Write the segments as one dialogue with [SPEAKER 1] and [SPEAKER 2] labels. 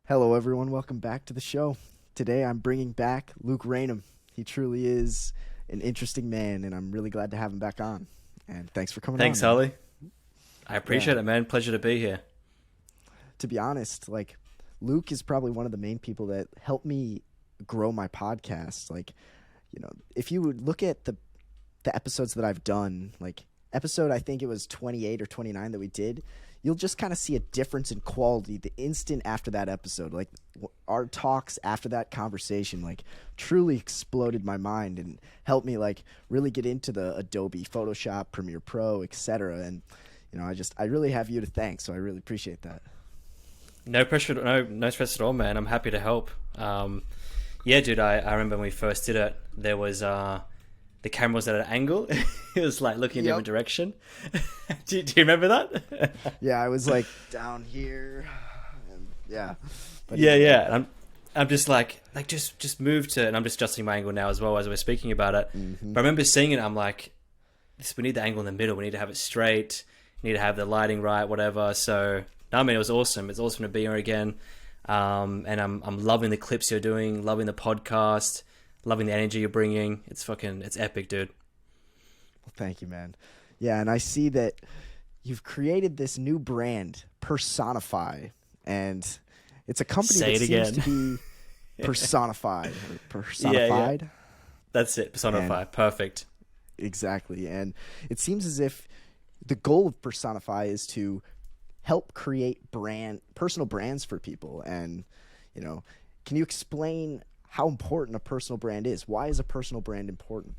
[SPEAKER 1] Hello, everyone. Welcome back to the show. Today, I'm bringing back Luke Raynham. He truly is an interesting man, and I'm really glad to have him back on. And thanks for coming
[SPEAKER 2] Thanks,
[SPEAKER 1] on.
[SPEAKER 2] Harley. I appreciate it, man. Pleasure to be here.
[SPEAKER 1] To be honest, Luke is probably one of the main people that helped me grow my podcast. If you would look at the episodes that I've done, episode, I think it was 28 or 29 that we did, you'll just kind of see a difference in quality the instant after that episode. Our talks after that conversation, truly exploded my mind and helped me, really get into the Adobe Photoshop, Premiere Pro, etc. And, I really have you to thank, so I really appreciate that.
[SPEAKER 2] No pressure, no stress at all, man. I'm happy to help. Yeah, dude, I remember when we first did it, there was, the camera was at an angle. It was looking in a different direction. Do you remember that?
[SPEAKER 1] Yeah, I was down here. And, yeah. But
[SPEAKER 2] yeah. I'm just just move to, and I'm just adjusting my angle now as well as we're speaking about it.
[SPEAKER 1] Mm-hmm.
[SPEAKER 2] But I remember seeing it. I'm like, we need the angle in the middle. We need to have it straight. We need to have the lighting right, whatever. So, no, I mean, it was awesome. It's awesome to be here again. And I'm loving the clips you're doing, loving the podcast, loving the energy you're bringing. It's epic, dude.
[SPEAKER 1] Well, thank you, man. Yeah, and I see that you've created this new brand, Personify, and it's a company that seems to be personified. Personified?
[SPEAKER 2] Yeah. That's it, Personify. Perfect.
[SPEAKER 1] Exactly, and it seems as if the goal of Personify is to help create personal brands for people. And, can you explain how important a personal brand is? Why is a personal brand important?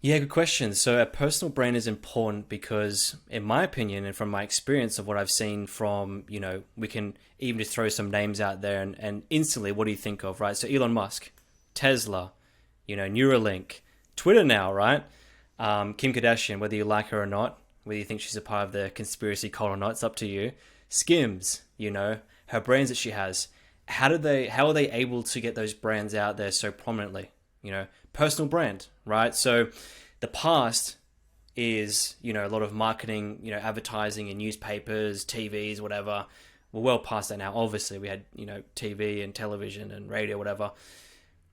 [SPEAKER 2] Yeah, good question. So a personal brand is important because, in my opinion, and from my experience of what I've seen from, we can even just throw some names out there and instantly, what do you think of, right? So Elon Musk, Tesla, Neuralink, Twitter now, right? Kim Kardashian, whether you like her or not, whether you think she's a part of the conspiracy cult or not, it's up to you. Skims, her brands that she has. How are they able to get those brands out there so prominently? Personal brand, right? So the past is, a lot of marketing, advertising in newspapers, TVs, whatever. We're well past that now. Obviously, we had, TV and television and radio, whatever.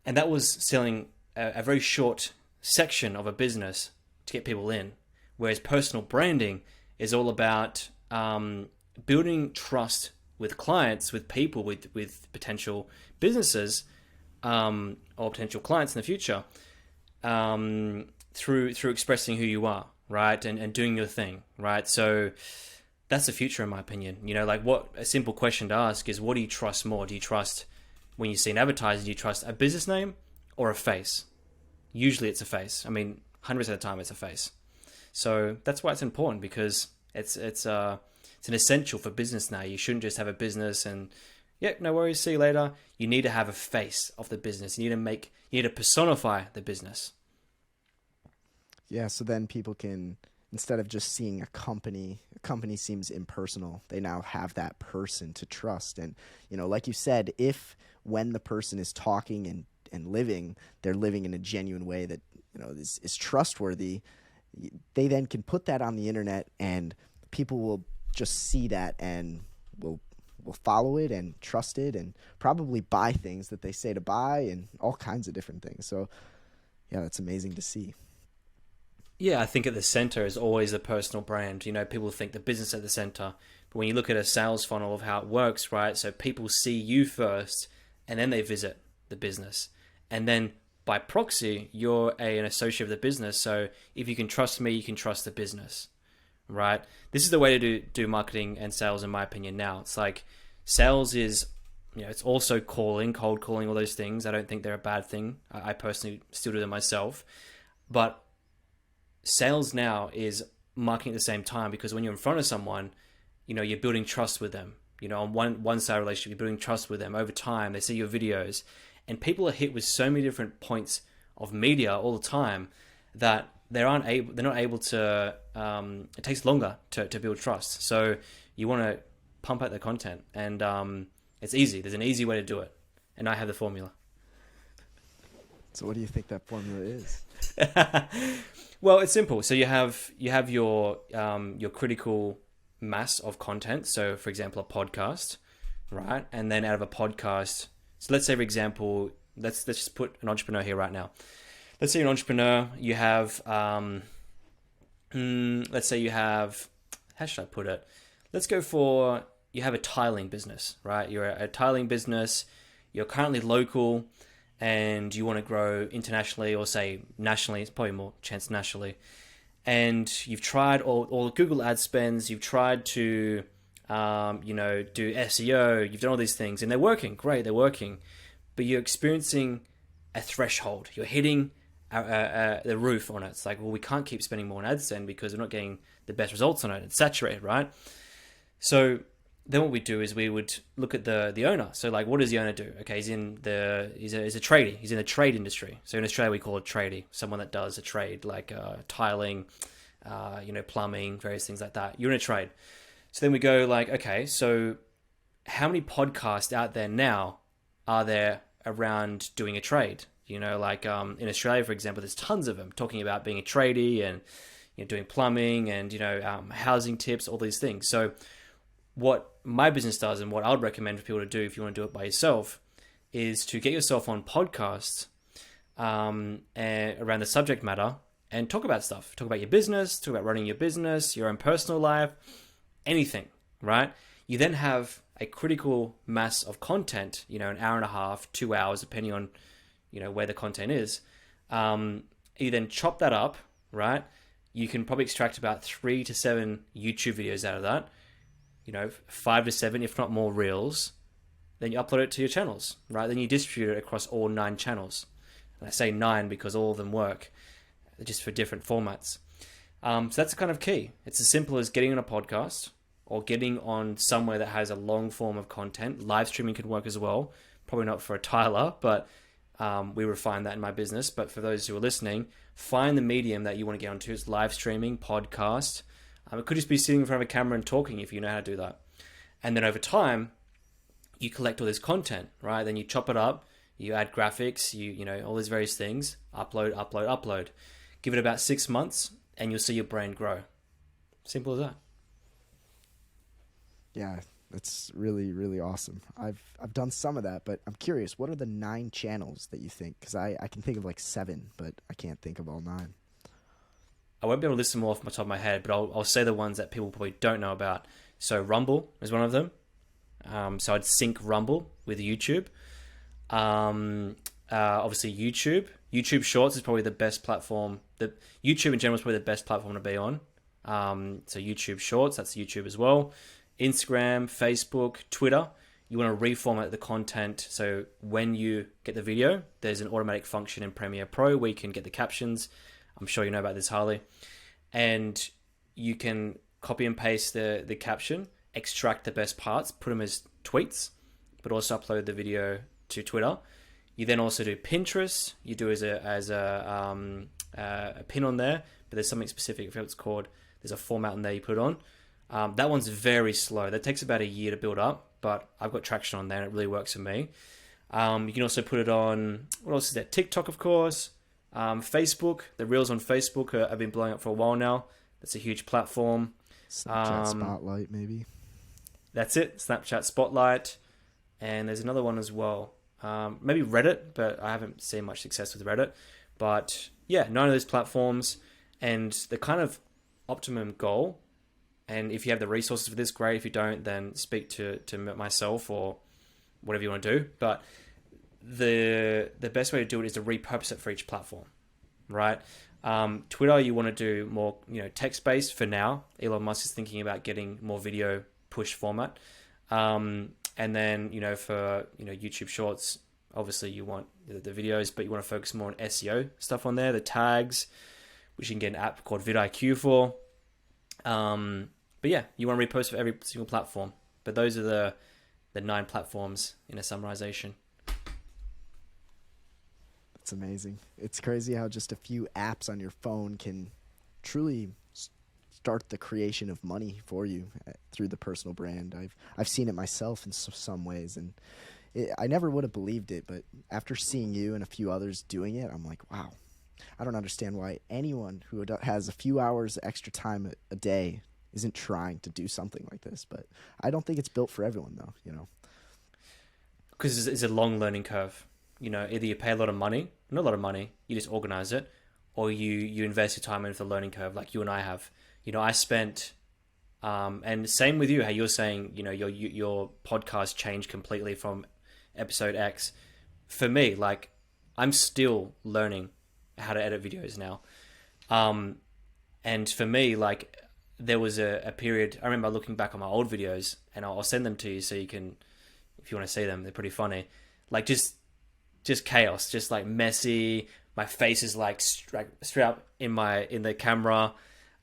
[SPEAKER 2] And that was selling a very short section of a business to get people in. Whereas personal branding is all about building trust with clients, with people, with potential businesses, or potential clients in the future, through expressing who you are, right, and doing your thing, right. So that's the future, in my opinion. What a simple question to ask is, what do you trust more? Do you trust, when you see an advertiser, do you trust a business name or a face? Usually, it's a face. I mean, 100% of the time, it's a face. So that's why it's important, because it's an essential for business now. You shouldn't just have a business and, yeah, no worries, see you later. You need to have a face of the business. You need to personify the business.
[SPEAKER 1] Yeah, so then people can, instead of just seeing a company seems impersonal. They now have that person to trust. And, like you said, when the person is talking and living, they're living in a genuine way that, is trustworthy, they then can put that on the internet and people will just see that and will follow it and trust it and probably buy things that they say to buy and all kinds of different things. So, yeah, that's amazing to see.
[SPEAKER 2] Yeah, I think at the center is always a personal brand. People think the business at the center, but when you look at a sales funnel of how it works, right? So people see you first and then they visit the business. And then by proxy, you're an associate of the business. So if you can trust me, you can trust the business, right? This is the way to do marketing and sales, in my opinion. Now it's sales is, it's also cold calling, all those things. I don't think they're a bad thing. I personally still do them myself, but sales now is marketing at the same time, because when you're in front of someone, you're building trust with them. On one side relationship, you're building trust with them over time. They see your videos. And people are hit with so many different points of media all the time that they're not able to. It takes longer to build trust. So you want to pump out the content, and it's easy. There's an easy way to do it, and I have the formula.
[SPEAKER 1] So what do you think that formula is?
[SPEAKER 2] Well, it's simple. So you have your critical mass of content. So, for example, a podcast. right? And then out of a podcast, so let's say, for example, let's just put an entrepreneur here right now. Let's say you're an entrepreneur, you have, let's say you have, how should I put it? Let's go for, you have a tiling business, right? You're a tiling business, you're currently local, and you want to grow internationally, or say nationally. It's probably more chance nationally. And you've tried all Google ad spends, you've tried to, do SEO, you've done all these things, and they're working, great, they're working. But you're experiencing a threshold. You're hitting the roof on it. It's like, well, we can't keep spending more on AdSense because we're not getting the best results on it. It's saturated, right? So then what we do is we would look at the owner. So like, what does the owner do? Okay, he's a tradie. He's in the trade industry. So in Australia, we call it tradie, someone that does a trade like tiling, plumbing, various things like that. You're in a trade. So then we go like, okay, so how many podcasts out there now are there around doing a trade? In Australia, for example, there's tons of them talking about being a tradie and doing plumbing and housing tips, all these things. So what my business does and what I would recommend for people to do if you want to do it by yourself is to get yourself on podcasts and around the subject matter and talk about stuff. Talk about your business, talk about running your business, your own personal life, anything, right? You then have a critical mass of content, an hour and a half, 2 hours, depending on, where the content is. You then chop that up, right? You can probably extract about 3 to 7 YouTube videos out of that, 5 to 7, if not more, reels. Then you upload it to your channels, right? Then you distribute it across all 9 channels. And I say 9 because all of them work, just for different formats. So that's the kind of key. It's as simple as getting on a podcast or getting on somewhere that has a long form of content. Live streaming can work as well. Probably not for a tiler, but we refine that in my business. But for those who are listening, find the medium that you want to get onto. It's live streaming, podcast. It could just be sitting in front of a camera and talking if you know how to do that. And then over time, you collect all this content, right? Then you chop it up, you add graphics, all these various things, upload. Give it about 6 months and you'll see your brand grow. Simple as that.
[SPEAKER 1] Yeah, that's really, really awesome. I've done some of that, but I'm curious, what are the 9 channels that you think? Because I can think of like 7, but I can't think of all 9.
[SPEAKER 2] I won't be able to list them all off the top of my head, but I'll say the ones that people probably don't know about. So Rumble is one of them. So I'd sync Rumble with YouTube. Obviously YouTube. YouTube Shorts is probably the best platform. YouTube in general is probably the best platform to be on. So YouTube Shorts, that's YouTube as well. Instagram, Facebook, Twitter. You want to reformat the content. So when you get the video, there's an automatic function in Premiere Pro where you can get the captions. I'm sure you know about this, Harley. And you can copy and paste the caption, extract the best parts, put them as tweets, but also upload the video to Twitter. You then also do Pinterest. You do as a pin on there, but there's something specific. I forget what it's called. There's a format in there you put it on. That one's very slow. That takes about a year to build up, but I've got traction on there and it really works for me. You can also put it on, what else is there? TikTok, of course. Facebook. The Reels on Facebook have been blowing up for a while now. That's a huge platform.
[SPEAKER 1] Snapchat Spotlight, maybe.
[SPEAKER 2] That's it. Snapchat Spotlight. And there's another one as well. Maybe Reddit, but I haven't seen much success with Reddit. But yeah, 9 of those platforms. And the kind of optimum goal, and if you have the resources for this, great. If you don't, then speak to myself or whatever you want to do. But the best way to do it is to repurpose it for each platform, right? Twitter, you want to do more, text-based for now. Elon Musk is thinking about getting more video push format. And then, for, YouTube Shorts, obviously you want the videos, but you want to focus more on SEO stuff on there, the tags, which you can get an app called vidIQ for. But yeah, you want to repost for every single platform. But those are the 9 platforms in a summarization.
[SPEAKER 1] It's amazing. It's crazy how just a few apps on your phone can truly start the creation of money for you through the personal brand. I've seen it myself in some ways, and I never would have believed it, but after seeing you and a few others doing it, I'm like, wow. I don't understand why anyone who has a few hours extra time a day isn't trying to do something like this, but I don't think it's built for everyone, though,
[SPEAKER 2] because it's a long learning curve. You know, either you pay a lot of money, not a lot of money, you just organize it, or you invest your time into the learning curve, like you and I have. You know, I spent, and same with you, how you're saying, you know, your podcast changed completely from episode X. For me, like, I'm still learning how to edit videos now. And for me, like, there was a period, I remember looking back on my old videos, and I'll send them to you so you can, if you want to see them, they're pretty funny. Like, just chaos, just like messy. My face is like straight up in the camera.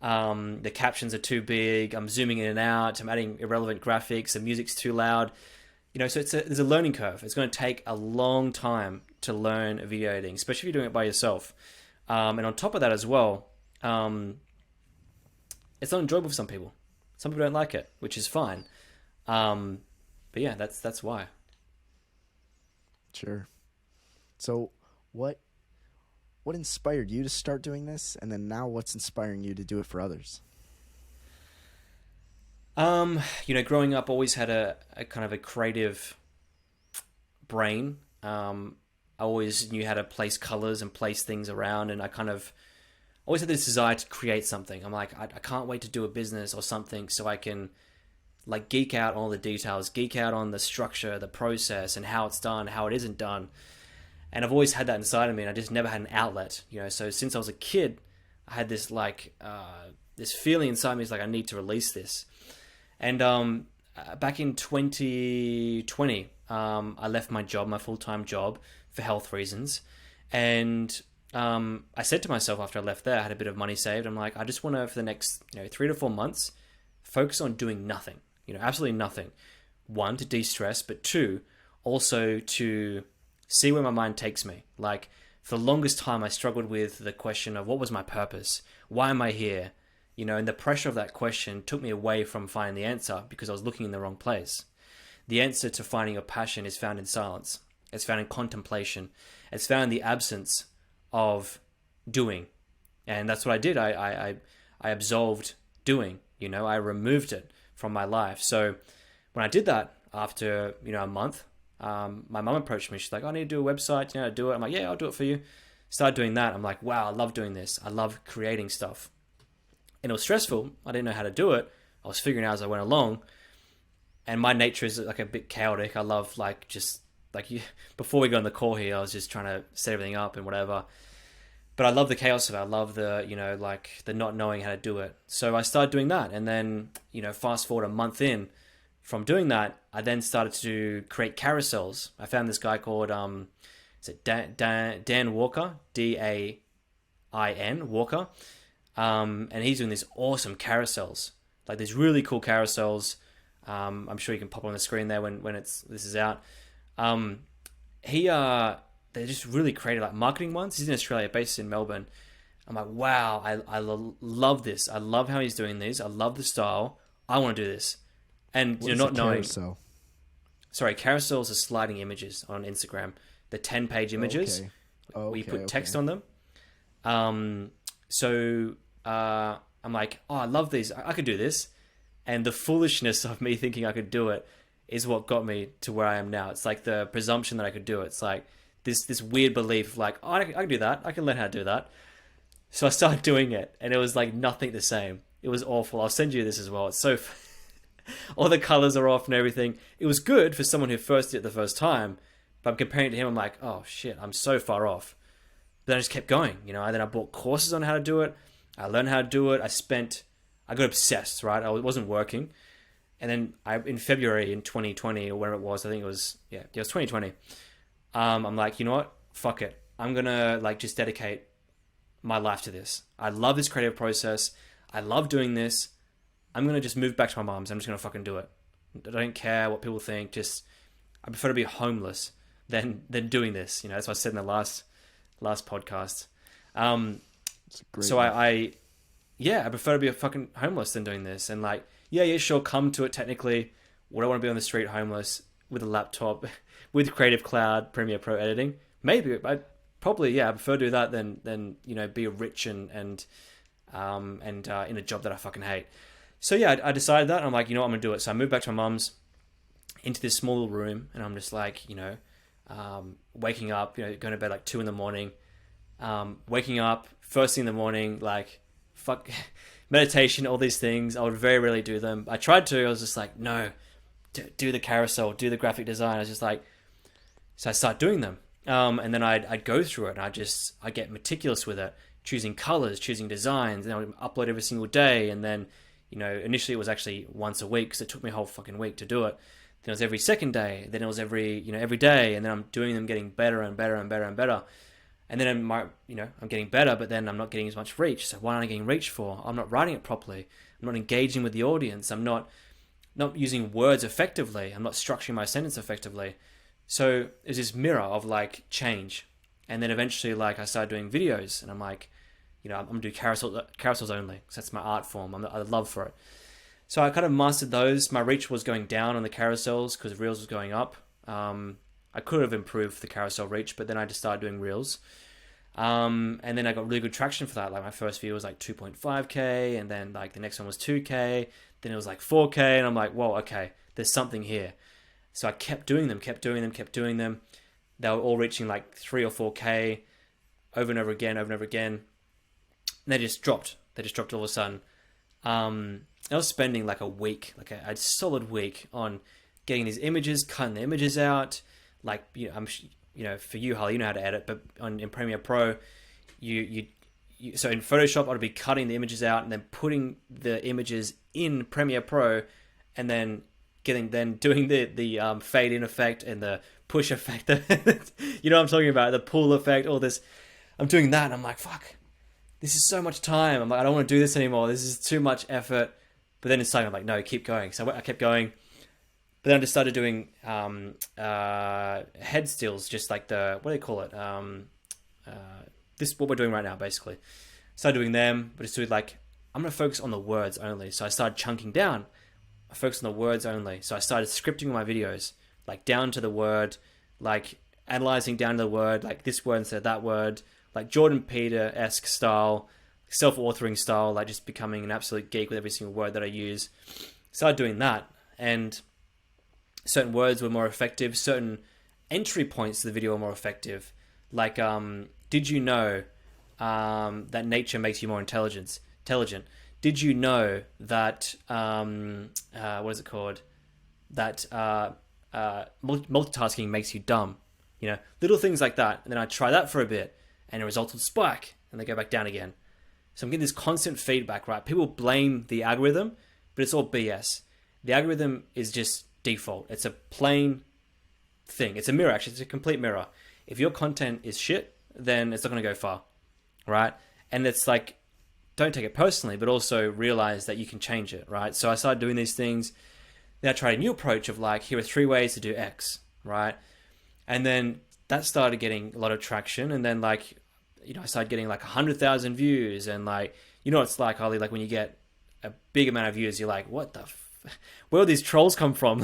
[SPEAKER 2] The captions are too big. I'm zooming in and out. I'm adding irrelevant graphics. The music's too loud. You know, so there's a learning curve. It's going to take a long time to learn video editing, especially if you're doing it by yourself. And on top of that as well, it's not enjoyable for some people. Some people don't like it, which is fine. But yeah, that's why.
[SPEAKER 1] Sure. So what inspired you to start doing this? And then now what's inspiring you to do it for others?
[SPEAKER 2] You know, growing up, always had a kind of a creative brain. I always knew how to place colors and place things around, and I kind of always had this desire to create something. I'm like, I can't wait to do a business or something so I can like geek out on all the details, geek out on the structure, the process, and how it's done, how it isn't done. And I've always had that inside of me, and I just never had an outlet, you know. So since I was a kid, I had this like this feeling inside me, is like I need to release this. And back in 2020, I left my job, my full-time job, for health reasons. And I said to myself after I left there, I had a bit of money saved. I'm like, I just want to, for the next 3 to 4 months, focus on doing nothing, absolutely nothing. One, to de-stress, but two, also to see where my mind takes me. Like, for the longest time, I struggled with the question of what was my purpose? Why am I here? And the pressure of that question took me away from finding the answer because I was looking in the wrong place. The answer to finding your passion is found in silence. It's found in contemplation. It's found in the absence of doing. And that's what I did. I absolved doing, I removed it from my life. So when I did that after, a month, my mum approached me. She's like, I need to do a website, do it. I'm like, yeah, I'll do it for you. Started doing that. I'm like, wow, I love doing this. I love creating stuff. And it was stressful. I didn't know how to do it. I was figuring out as I went along. And my nature is like a bit chaotic. I love before we go on the call here, I was just trying to set everything up and whatever. But I love the chaos of it. I love the, the not knowing how to do it. So I started doing that. And then, fast forward a month in from doing that, I then started to create carousels. I found this guy called, is it Dan Walker? DAIN Walker. And he's doing these awesome carousels, like these really cool carousels. I'm sure you can pop on the screen there when this is out. They're just really creative, like marketing ones. He's in Australia, based in Melbourne. I'm like, wow, I love this. I love how he's doing these. I love the style. I want to do this. And not knowing. Carousel? Sorry, carousels are sliding images on Instagram. The 10-page images where you put text on them. So I'm like, oh, I love these. I could do this. And the foolishness of me thinking I could do it is what got me to where I am now. It's like the presumption that I could do it. It's like this weird belief of like, oh, I can do that. I can learn how to do that. So I started doing it, and it was like nothing the same. It was awful. I'll send you this as well. It's so... all the colors are off and everything. It was good for someone who first did it the first time, but I'm comparing it to him. I'm like, oh shit, I'm so far off. But then I just kept going, then I bought courses on how to do it. I learned how to do it. I got obsessed, right? I wasn't working. And then in February in 2020 or whatever it was, I think it was 2020. I'm like, you know what? Fuck it. I'm going to just dedicate my life to this. I love this creative process. I love doing this. I'm going to just move back to my mom's. I'm just going to fucking do it. I don't care what people think. I prefer to be homeless than doing this. That's what I said in the last podcast. So I prefer to be a fucking homeless than doing this. And sure, come to it technically. Would I want to be on the street homeless with a laptop, with Creative Cloud, Premiere Pro editing? Maybe. I prefer to do that than be rich and in a job that I fucking hate. So I decided that. I'm like, I'm going to do it. So I moved back to my mum's into this small room, and I'm just like, waking up, going to bed like 2 a.m, waking up first thing in the morning, like, fuck, meditation, all these things. I would very rarely do them. I tried to. I was just like, no, do the carousel, do the graphic design. I was just like, so I start doing them. And then I'd go through it, and I get meticulous with it, choosing colors, choosing designs, and I would upload every single day. And then, initially it was actually once a week, because it took me a whole fucking week to do it. Then it was every second day. Then it was every day. And then I'm doing them, getting better and better and better and better. And then I'm getting better, but then I'm not getting as much reach. So why aren't I getting reach for? I'm not writing it properly. I'm not engaging with the audience. I'm not using words effectively. I'm not structuring my sentence effectively. So there's this mirror of like change. And then eventually, like, I started doing videos, and I'm like, I'm gonna do carousels only, because that's my art form. I love for it. So I kind of mastered those. My reach was going down on the carousels because Reels was going up. I could have improved the carousel reach, but then I just started doing Reels. And then I got really good traction for that. Like, my first video was like 2.5K, and then like the next one was 2K, then it was like 4K, and I'm like, whoa, okay, there's something here. So I kept doing them. They were all reaching like 3 or 4K over and over again. And they just dropped. All of a sudden. I was spending like a week, like a solid week, on getting these images, cutting the images out. Like, for you, Harley, you know how to edit, but in Premiere Pro, so in Photoshop, I'd be cutting the images out and then putting the images in Premiere Pro, and then doing the fade in effect and the push effect. You know what I'm talking about? The pull effect, all this. I'm doing that, and I'm like, fuck, this is so much time. I'm like, I don't want to do this anymore. This is too much effort. But then it's time, I'm like, no, keep going. So I kept going. But then I just started doing head stills, just like what do they call it? This what we're doing right now, basically. Started doing them, but it's doing like, I'm going to focus on the words only. So I started chunking down. I focused on the words only. So I started scripting my videos, like down to the word, like analyzing down to the word, like this word instead of that word, like Jordan Peter-esque style, self-authoring style, like just becoming an absolute geek with every single word that I use. Started doing that, and certain words were more effective. Certain entry points to the video were more effective. Like, did you know that nature makes you more intelligent? Did you know that what is it called? That multitasking makes you dumb? Little things like that. And then I try that for a bit, and the result will spike, and they go back down again. So I'm getting this constant feedback, right? People blame the algorithm, but it's all BS. The algorithm is just default. It's a plain thing. It's a mirror, actually. It's a complete mirror. If your content is shit, then it's not going to go far, right? And it's like, don't take it personally, but also realize that you can change it, right? So I started doing these things. Then I tried a new approach of like, here are 3 ways to do X, right? And then that started getting a lot of traction. And then like, I started getting like 100,000 views, and like, it's like, Harley, like when you get a big amount of views, you're like, what the where all these trolls come from?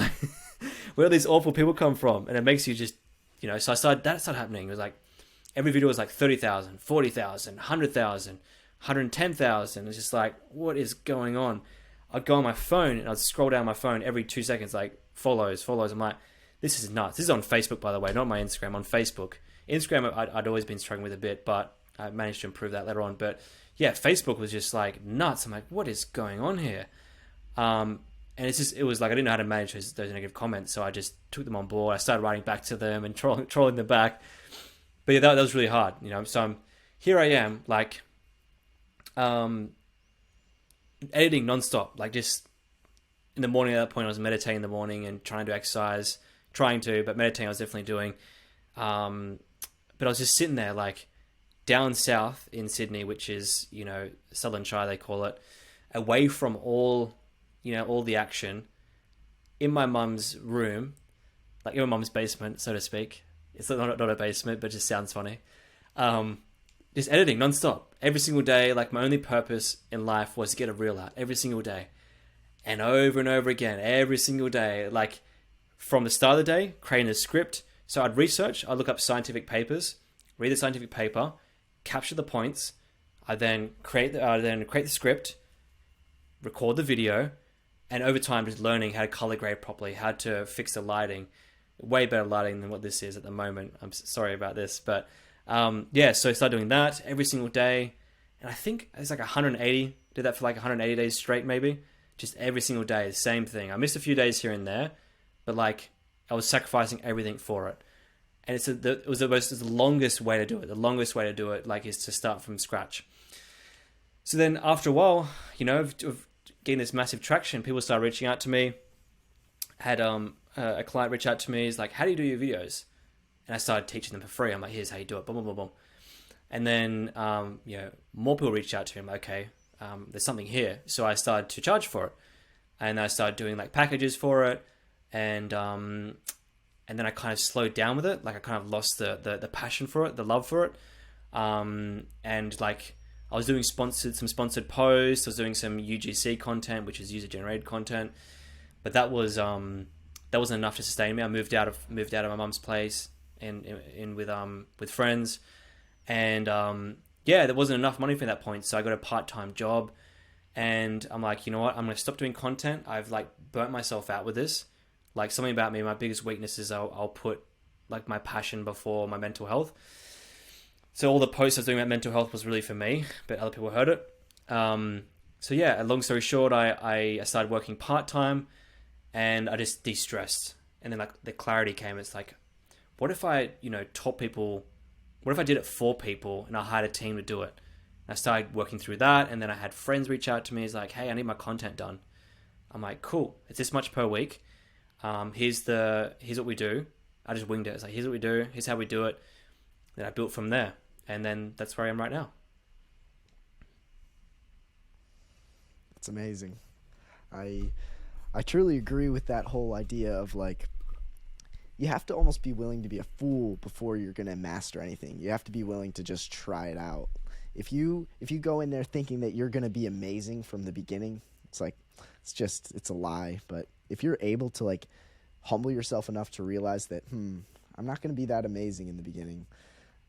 [SPEAKER 2] Where all these awful people come from? And it makes you just, so that started happening. It was like, every video was like 30,000, 40,000, 100,000, 110,000. It's just like, what is going on? I'd go on my phone, and I'd scroll down my phone every 2 seconds, like follows. I'm like, this is nuts. This is on Facebook, by the way, not my Instagram, on Facebook. Instagram, I'd always been struggling with a bit, but I managed to improve that later on. But yeah, Facebook was just like nuts. I'm like, what is going on here? And it was like, I didn't know how to manage those negative comments, so I just took them on board. I started writing back to them and trolling them back. But yeah, that was really hard, So here I am, like, editing nonstop, like just in the morning. At that point, I was meditating in the morning and trying to do exercise, but meditating I was definitely doing. But I was just sitting there, like, down south in Sydney, which is, Southern Shire, they call it, away from all the action, in my mum's room, like in my mum's basement, so to speak. It's not a basement, but it just sounds funny. Just editing nonstop, every single day. Like, my only purpose in life was to get a reel out every single day, and over again, every single day. Like, from the start of the day, creating a script. So I'd look up scientific papers, read the scientific paper, capture the points. I then create the script, record the video, And over time, just learning how to color grade properly, how to fix the lighting, way better lighting than what this is at the moment. I'm sorry about this, but yeah, so I started doing that every single day. And I think it's like 180, did that for like 180 days straight, maybe. Just every single day, the same thing. I missed a few days here and there, but like I was sacrificing everything for it. And it was the longest way to do it. The longest way to do it, like, is to start from scratch. So then after a while, you know, of getting this massive traction, people started reaching out to me. Had a client reach out to me. He's like, how do you do your videos? And I started teaching them for free. I'm like, here's how you do it, boom, boom, boom, boom. And then, you know, more people reached out to me. I'm like, okay, there's something here. So I started to charge for it. And I started doing like packages for it. And then I kind of slowed down with it. Like I kind of lost the passion for it, the love for it. And like I was doing some sponsored posts. I was doing some UGC content, which is user generated content. But that wasn't enough to sustain me. I moved out of my mum's place in with friends. And yeah, there wasn't enough money for that point. So I got a part-time job. And I'm like, you know what? I'm going to stop doing content. I've like burnt myself out with this. Like something about me, my biggest weakness is I'll put like my passion before my mental health. So all the posts I was doing about mental health was really for me, but other people heard it. So yeah, long story short, I started working part-time and I just de-stressed. And then like the clarity came. It's like, what if I, you know, taught people, what if I did it for people and I hired a team to do it? And I started working through that. And then I had friends reach out to me. It's like, hey, I need my content done. I'm like, cool. It's this much per week. Here's what we do. I just winged it. It's like, here's what we do. Here's how we do it. Then I built from there. And then that's where I am right now.
[SPEAKER 1] It's amazing. I truly agree with that whole idea of like, you have to almost be willing to be a fool before you're going to master anything. You have to be willing to just try it out. If you go in there thinking that you're going to be amazing from the beginning, it's like, it's a lie. But if you're able to like humble yourself enough to realize that, I'm not going to be that amazing in the beginning,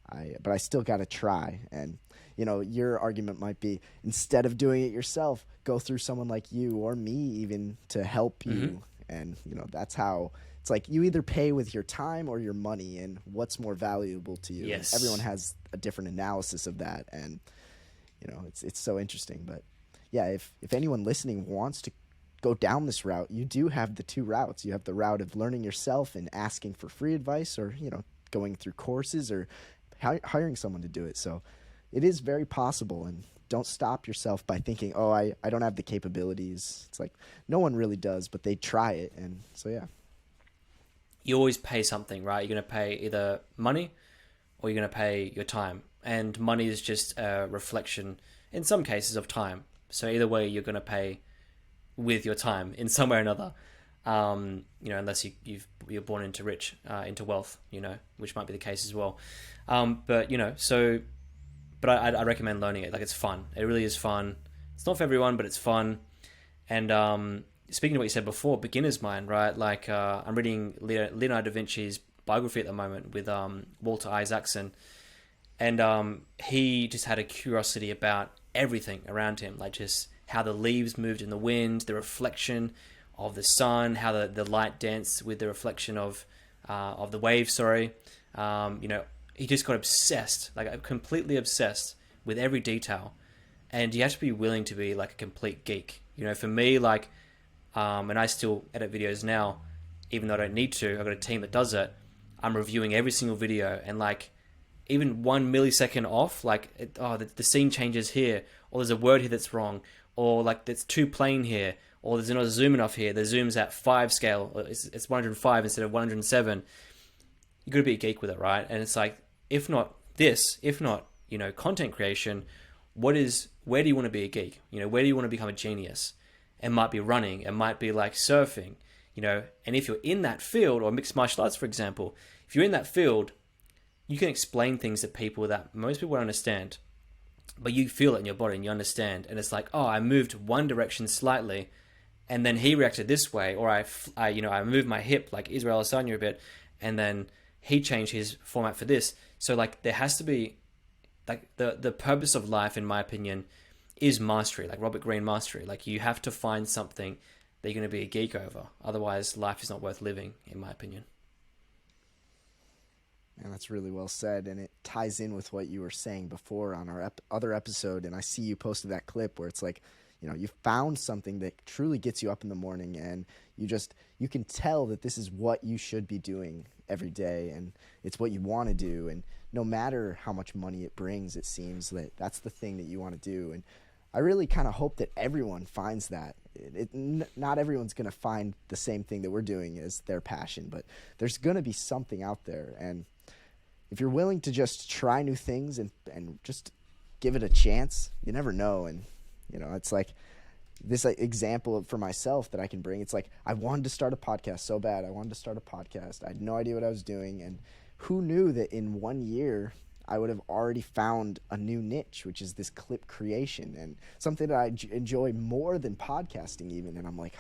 [SPEAKER 1] but I still got to try. And, you know, your argument might be, instead of doing it yourself, go through someone like you or me even to help you. Mm-hmm. And, you know, that's how it's like you either pay with your time or your money, and what's more valuable to you.
[SPEAKER 2] Yes.
[SPEAKER 1] Everyone has a different analysis of that. And, you know, it's so interesting. But yeah, if anyone listening wants to go down this route, you do have the two routes. You have the route of learning yourself and asking for free advice, or, you know, going through courses or hiring someone to do it. So it is very possible, and don't stop yourself by thinking, oh, I don't have the capabilities. It's like, no one really does, but they try it. And so, yeah.
[SPEAKER 2] You always pay something, right? You're going to pay either money or you're going to pay your time. And money is just a reflection, in some cases, of time. So either way, you're going to pay with your time in some way or another. You know, unless you're born into wealth, you know, which might be the case as well. But, you know, but I recommend learning it. Like, it's fun. It really is fun. It's not for everyone, but it's fun. And speaking of what you said before, beginner's mind, right? Like, I'm reading Leonardo da Vinci's biography at the moment with Walter Isaacson. And he just had a curiosity about everything around him, like just how the leaves moved in the wind, the reflection of the sun, how the light danced with the reflection of the waves, you know, he just got obsessed, like completely obsessed with every detail. And you have to be willing to be like a complete geek. You know, for me, like, and I still edit videos now, even though I don't need to, I've got a team that does it. I'm reviewing every single video, and like, even 1 millisecond off, like, the scene changes here, or there's a word here that's wrong, or like it's too plain here, or there's not zooming off here, the zoom's at 5 scale, it's 105 instead of 107. You got to be a geek with it, right? And it's like, if not, you know, content creation, where do you want to be a geek? You know, where do you want to become a genius? It might be running, it might be like surfing, you know, and if you're in that field, or mixed martial arts, for example, if you're in that field, you can explain things to people that most people won't understand, but you feel it in your body and you understand. And it's like, oh, I moved one direction slightly, and then he reacted this way, or I moved my hip like Israel Adesanya a bit, and then he changed his format for this. So like, there has to be like the purpose of life, in my opinion, is mastery, like Robert Greene mastery. Like, you have to find something that you're going to be a geek over. Otherwise, life is not worth living, in my opinion.
[SPEAKER 1] And that's really well said, and it ties in with what you were saying before on our other episode. And I see you posted that clip where it's like, you know, you found something that truly gets you up in the morning, and you can tell that this is what you should be doing every day, and it's what you want to do. And no matter how much money it brings, it seems that that's the thing that you want to do. And I really kind of hope that everyone finds that. Not everyone's going to find the same thing that we're doing as their passion, but there's going to be something out there. And if you're willing to just try new things and just give it a chance, you never know. And, you know, it's like this example for myself that I can bring. It's like, I wanted to start a podcast so bad. I wanted to start a podcast. I had no idea what I was doing. And who knew that in 1 year I would have already found a new niche, which is this clip creation, and something that I enjoy more than podcasting even. And I'm like,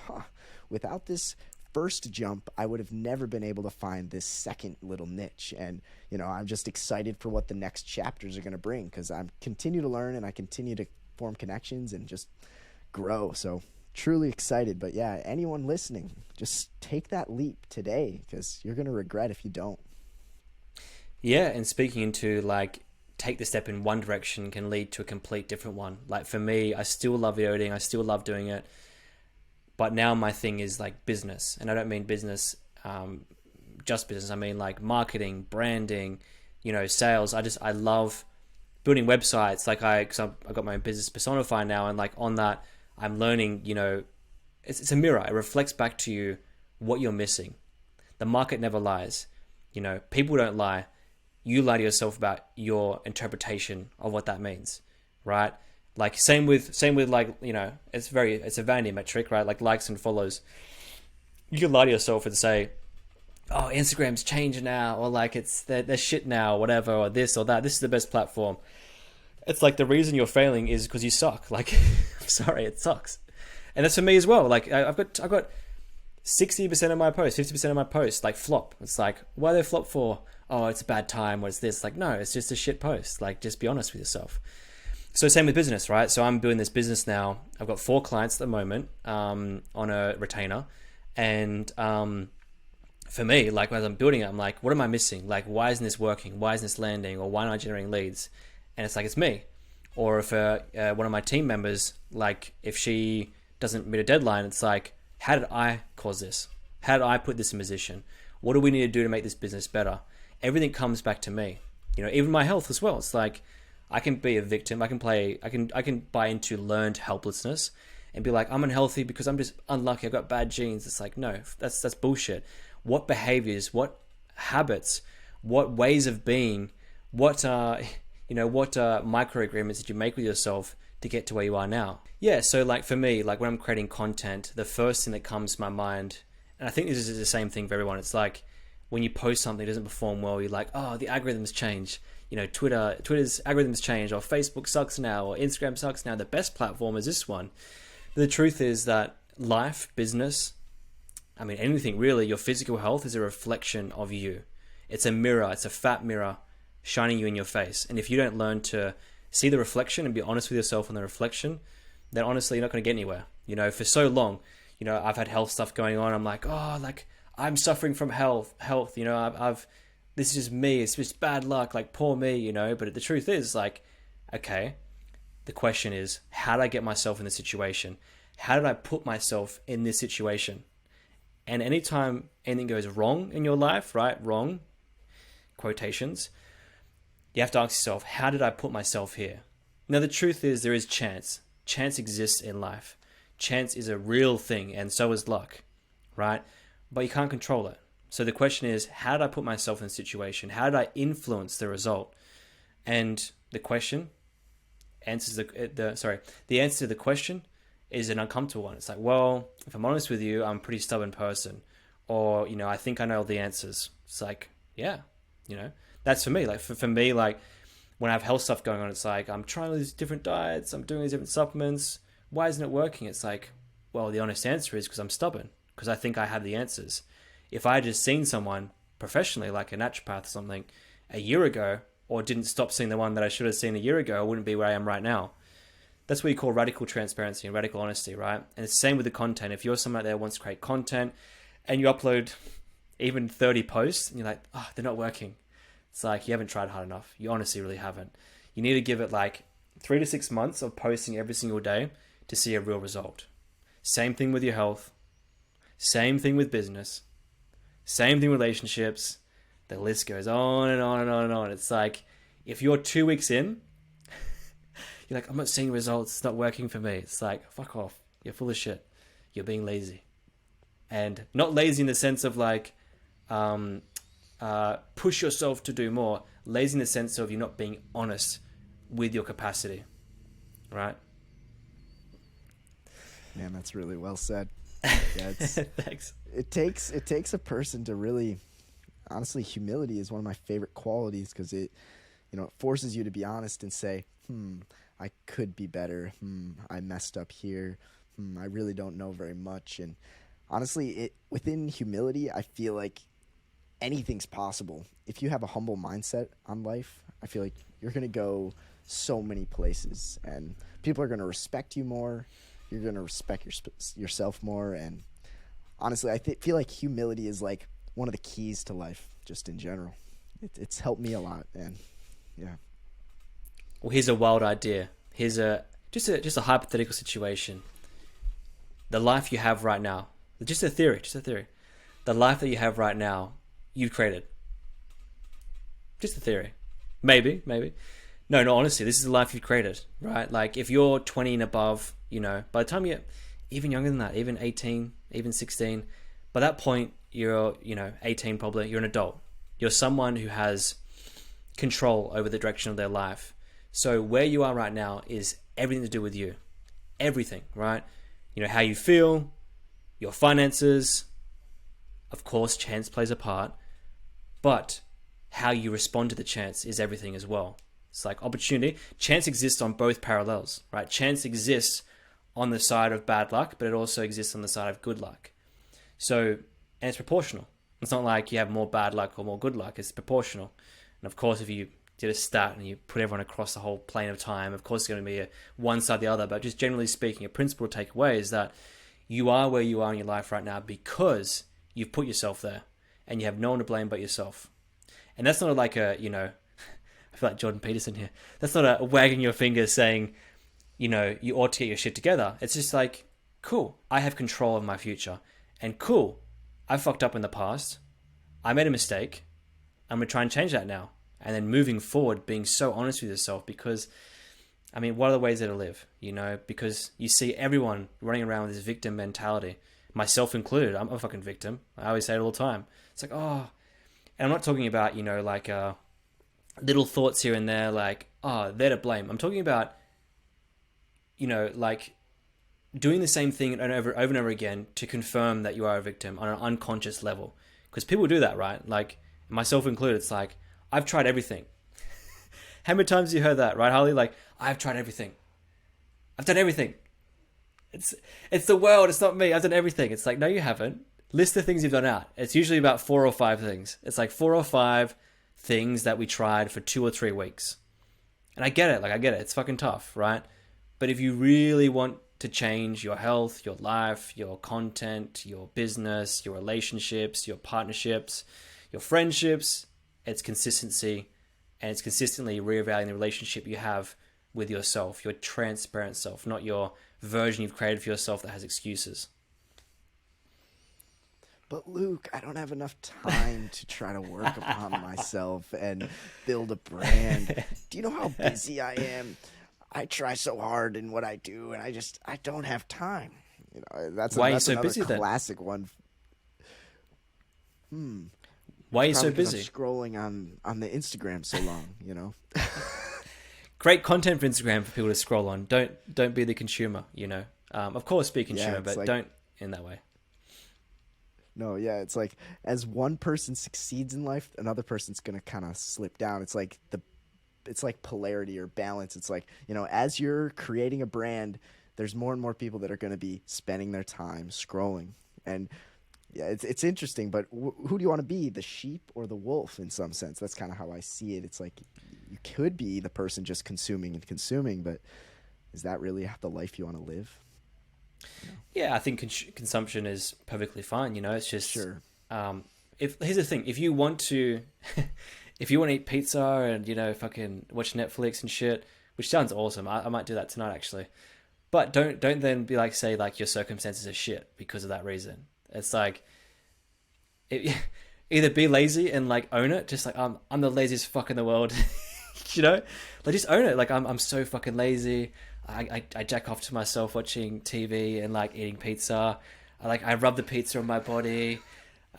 [SPEAKER 1] without this first jump, I would have never been able to find this second little niche. And, you know, I'm just excited for what the next chapters are going to bring, because I continue to learn and I continue to form connections and just grow. So truly excited. But yeah, anyone listening, just take that leap today, because you're going to regret if you don't.
[SPEAKER 2] Yeah, and speaking into like take the step in one direction can lead to a complete different one. Like for me, I still love video editing, I still love doing it, but now my thing is like business, and I don't mean business, just business. I mean like marketing, branding, you know, sales. I love building websites. Like cause I've got my own business Personify now, and like on that, I'm learning. You know, it's a mirror. It reflects back to you what you're missing. The market never lies. You know, people don't lie. You lie to yourself about your interpretation of what that means, right? Like same with like, you know, it's a vanity metric, right? Like likes and follows. You can lie to yourself and say, oh, Instagram's changed now, or like they're shit now, or whatever, or this or that. This is the best platform. It's like the reason you're failing is because you suck. Like, I'm sorry, it sucks. And that's for me as well. Like I've got 60% of my posts, 50% of my posts like flop. It's like, why do they flop for? Oh, it's a bad time. What's this? Like, no, it's just a shit post. Like, just be honest with yourself. So same with business, right? So I'm doing this business now. I've got 4 clients at the moment on a retainer. And for me, like as I'm building it, I'm like, what am I missing? Like, why isn't this working? Why isn't this landing? Or why am I generating leads? And it's like, it's me. Or if one of my team members, like if she doesn't meet a deadline, it's like, how did I cause this? How did I put this in position? What do we need to do to make this business better? Everything comes back to me. You know, even my health as well. It's like I can be a victim. I can buy into learned helplessness and be like, I'm unhealthy because I'm just unlucky. I've got bad genes. It's like, no, that's bullshit. What behaviors, what habits, what ways of being, what micro agreements did you make with yourself to get to where you are now? Yeah, so like for me, like when I'm creating content, the first thing that comes to my mind, and I think this is the same thing for everyone, it's like when you post something that doesn't perform well, you're like, oh, the algorithms change. You know, Twitter's algorithms change, or Facebook sucks now, or Instagram sucks now. The best platform is this one. But the truth is that life, business, I mean, anything really, your physical health is a reflection of you. It's a mirror. It's a fat mirror shining you in your face. And if you don't learn to see the reflection and be honest with yourself on the reflection, then honestly, you're not going to get anywhere. You know, for so long, you know, I've had health stuff going on. I'm like, oh, like I'm suffering from health, you know, this is just me. It's just bad luck. Like poor me, you know, but the truth is like, okay, the question is, how did I get myself in this situation? How did I put myself in this situation? And anytime anything goes wrong in your life, right? Wrong, quotations, you have to ask yourself, how did I put myself here? Now, the truth is there is chance. Chance exists in life. Chance is a real thing, and so is luck, right? But you can't control it. So the question is, how did I put myself in a situation? How did I influence the result? And the question answers the answer to the question is an uncomfortable one. It's like, well, if I'm honest with you, I'm a pretty stubborn person, or, you know, I think I know all the answers. It's like, yeah, you know, that's for me. Like for me, like when I have health stuff going on, it's like, I'm trying these different diets, I'm doing these different supplements. Why isn't it working? It's like, well, the honest answer is because I'm stubborn, because I think I have the answers. If I had just seen someone professionally, like a naturopath or something, a year ago, or didn't stop seeing the one that I should have seen a year ago, I wouldn't be where I am right now. That's what you call radical transparency and radical honesty, right? And it's the same with the content. If you're someone out there who wants to create content and you upload even 30 posts and you're like, oh, they're not working. It's like, you haven't tried hard enough. You honestly really haven't. You need to give it like 3 to 6 months of posting every single day to see a real result. Same thing with your health. Same thing with business. Same thing with relationships. The list goes on and on and on and on. It's like, if you're 2 weeks in, you're like, I'm not seeing results. It's not working for me. It's like, fuck off. You're full of shit. You're being lazy. And not lazy in the sense of like, push yourself to do more. Lazy in the sense of you're not being honest with your capacity. Right?
[SPEAKER 1] Man, that's really well said. Yeah,
[SPEAKER 2] Thanks.
[SPEAKER 1] It takes a person to really, honestly, humility is one of my favorite qualities, because it forces you to be honest and say, I could be better. I messed up here. I really don't know very much. And honestly, within humility, I feel like anything's possible. If you have a humble mindset on life, I feel like you're going to go so many places, and people are going to respect you more. You're going to respect yourself more. And honestly, I feel like humility is like one of the keys to life, just in general. It's helped me a lot, and yeah.
[SPEAKER 2] Well, here's a wild idea. Here's just a hypothetical situation. The life you have right now, just a theory. The life that you have right now, you created. Just a theory. Maybe. No, honestly, this is the life you created, right? Like, if you're 20 and above, by the time you're even younger than that, even 18, even 16, by that point, you're, 18 probably, you're an adult. You're someone who has control over the direction of their life. So where you are right now is everything to do with you. Everything, right? How you feel, your finances, of course, chance plays a part, but how you respond to the chance is everything as well. It's like opportunity. Chance exists on both parallels, right? Chance exists on the side of bad luck, but it also exists on the side of good luck. So, and it's proportional. It's not like you have more bad luck or more good luck. It's proportional. And of course, if you did a stat and you put everyone across the whole plane of time, of course it's going to be one side or the other. But just generally speaking, a principle to take away is that you are where you are in your life right now because you've put yourself there and you have no one to blame but yourself. And that's not like I feel like Jordan Peterson here. That's not a wagging your finger saying, you ought to get your shit together. It's just like, cool, I have control of my future. And cool, I fucked up in the past. I made a mistake. I'm going to try and change that now. And then moving forward, being so honest with yourself, because, what are the ways there to live? Because you see everyone running around with this victim mentality, myself included. I'm a fucking victim. I always say it all the time. It's like, oh, and I'm not talking about, little thoughts here and there, like, oh, they're to blame. I'm talking about, like doing the same thing over and over again to confirm that you are a victim on an unconscious level. Because people do that, right? Like, myself included, it's like, I've tried everything. How many times have you heard that, right, Harley? Like, I've tried everything. I've done everything. It's the world, it's not me. I've done everything. It's like, no, you haven't. List the things you've done out. It's usually about 4 or 5 things. It's like 4 or 5 things that we tried for 2 or 3 weeks. And I get it. It's fucking tough, right? But if you really want to change your health, your life, your content, your business, your relationships, your partnerships, your friendships, it's consistency, and it's consistently reevaluating the relationship you have with yourself, your transparent self, not your version you've created for yourself that has excuses.
[SPEAKER 1] But Luke, I don't have enough time to try to work upon myself and build a brand. Do you know how busy I am? I try so hard in what I do, and I don't have time. That's
[SPEAKER 2] why are you
[SPEAKER 1] that's
[SPEAKER 2] so
[SPEAKER 1] another
[SPEAKER 2] busy then?
[SPEAKER 1] Classic one.
[SPEAKER 2] Why are you so
[SPEAKER 1] Probably 'cause
[SPEAKER 2] busy?
[SPEAKER 1] I'm scrolling on the Instagram so long,
[SPEAKER 2] Great content for Instagram for people to scroll on. Don't be the consumer, Of course, be a consumer, but don't in that way.
[SPEAKER 1] No, yeah, it's like as one person succeeds in life, another person's gonna kind of slip down. It's like polarity or balance. It's like, as you're creating a brand, there's more and more people that are going to be spending their time scrolling. And yeah, it's interesting, but who do you want to be, the sheep or the wolf in some sense? That's kind of how I see it. It's like you could be the person just consuming, but is that really the life you want to live?
[SPEAKER 2] Yeah, I think consumption is perfectly fine. It's just
[SPEAKER 1] Sure.
[SPEAKER 2] If here's the thing, if you want to, if you want to eat pizza and fucking watch Netflix and shit, which sounds awesome, I might do that tonight actually. But don't then be like, say like your circumstances are shit because of that reason. It's like, it, either be lazy and like own it, just like I'm the laziest fuck in the world, like just own it. Like I'm so fucking lazy. I jack off to myself watching TV and like eating pizza. I rub the pizza on my body.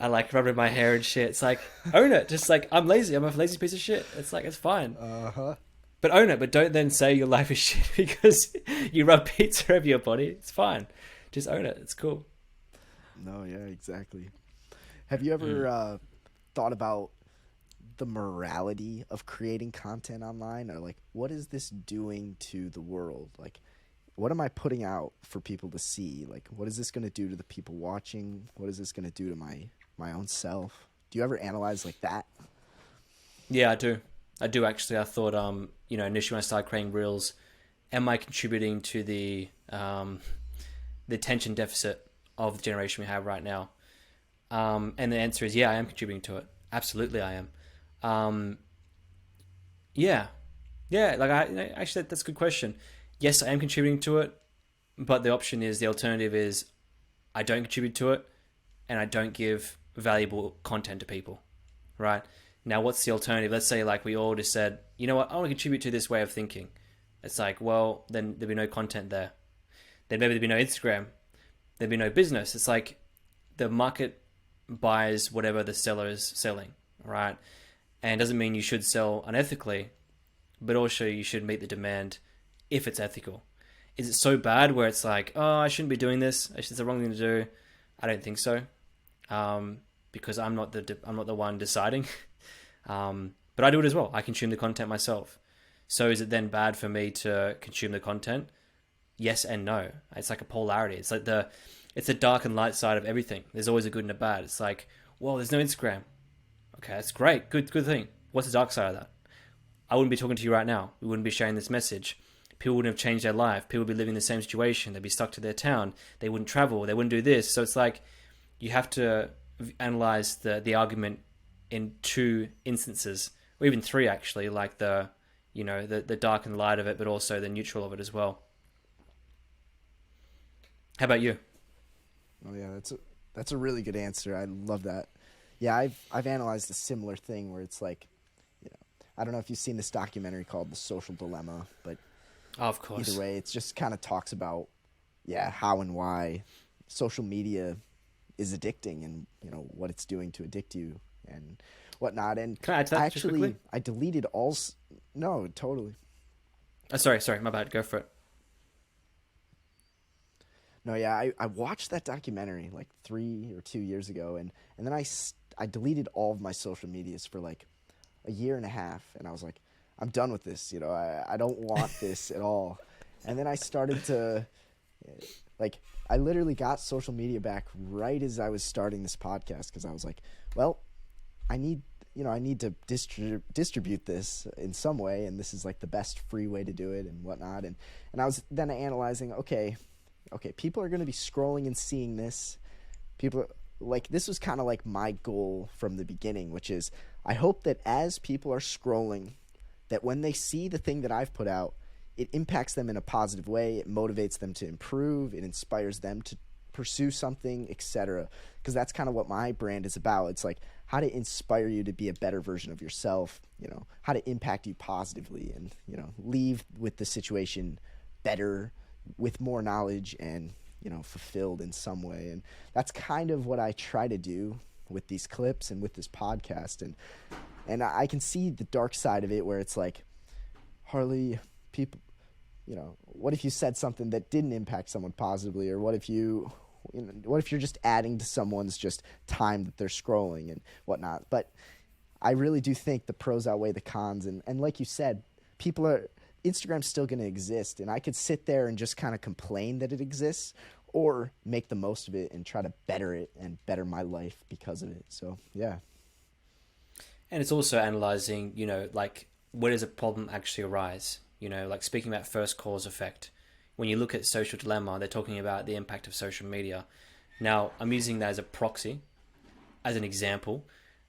[SPEAKER 2] I like rub it in my hair and shit. It's like, own it. Just like, I'm lazy. I'm a lazy piece of shit. It's like, it's fine.
[SPEAKER 1] Uh-huh.
[SPEAKER 2] But own it. But don't then say your life is shit because you rub pizza over your body. It's fine. Just own it. It's cool.
[SPEAKER 1] No, yeah, exactly. Have you ever thought about the morality of creating content online? Or like, what is this doing to the world? Like, what am I putting out for people to see? Like, what is this going to do to the people watching? What is this going to do to my own self? Do you ever analyze like that?
[SPEAKER 2] Yeah, I do actually. I thought, initially when I started creating reels, am I contributing to the attention deficit of the generation we have right now? And the answer is, yeah, I am contributing to it. Absolutely, I am. Yeah. Like actually, that's a good question. Yes, I am contributing to it, but the alternative is, I don't contribute to it, and I don't give valuable content to people, right? Now, what's the alternative? Let's say like we all just said, you know what, I want to contribute to this way of thinking. It's like, well, then there'd be no content there. Then maybe there'd be no Instagram. There'd be no business. It's like the market buys whatever the seller is selling, right? And it doesn't mean you should sell unethically, but also you should meet the demand if it's ethical. Is it so bad where it's like, oh, I shouldn't be doing this, it's the wrong thing to do? I don't think so, because I'm not the one deciding. But I do it as well. I consume the content myself. So is it then bad for me to consume the content? Yes and no. It's like a polarity. It's like it's the dark and light side of everything. There's always a good and a bad. It's like, well, there's no Instagram. Okay, that's great. Good thing. What's the dark side of that? I wouldn't be talking to you right now. We wouldn't be sharing this message. People wouldn't have changed their life. People would be living in the same situation. They'd be stuck to their town. They wouldn't travel. They wouldn't do this. So it's like you have to analyze the argument in two instances, or even three actually, like the dark and light of it, but also the neutral of it as well. How about you?
[SPEAKER 1] Oh yeah, that's a really good answer. I love that. Yeah, I've analyzed a similar thing where it's like, I don't know if you've seen this documentary called The Social Dilemma, but
[SPEAKER 2] of course.
[SPEAKER 1] Either way, it just kind of talks about, how and why social media is addicting and, what it's doing to addict you and whatnot. And
[SPEAKER 2] can I add to that
[SPEAKER 1] actually, I deleted all... No, totally.
[SPEAKER 2] Sorry, my bad. Go for it.
[SPEAKER 1] No, yeah, I watched that documentary like 3 or 2 years ago, and then I deleted all of my social medias for like a year and a half, and I was like, I'm done with this, I don't want this at all. And then I started to, I literally got social media back right as I was starting this podcast, because I was like, well, I need to distribute this in some way, and this is like the best free way to do it and whatnot. And I was then analyzing, okay, people are going to be scrolling and seeing this. This was kind of like my goal from the beginning, which is I hope that as people are scrolling, that when they see the thing that I've put out, it impacts them in a positive way. It motivates them to improve. It inspires them to pursue something, etc. Because that's kind of what my brand is about. It's like how to inspire you to be a better version of yourself, how to impact you positively and, leave with the situation better, with more knowledge and, fulfilled in some way. And that's kind of what I try to do with these clips and with this podcast. And I can see the dark side of it where it's like, Harley, people, what if you said something that didn't impact someone positively? Or what if you're just adding to someone's just time that they're scrolling and whatnot? But I really do think the pros outweigh the cons. And like you said, Instagram's still going to exist. And I could sit there and just kind of complain that it exists, or make the most of it and try to better it and better my life because of it. So, yeah.
[SPEAKER 2] And it's also analyzing, where does a problem actually arise? Like speaking about first cause effect. when you look at Social Dilemma, they're talking about the impact of social media. Now, I'm using that as a proxy, as an example.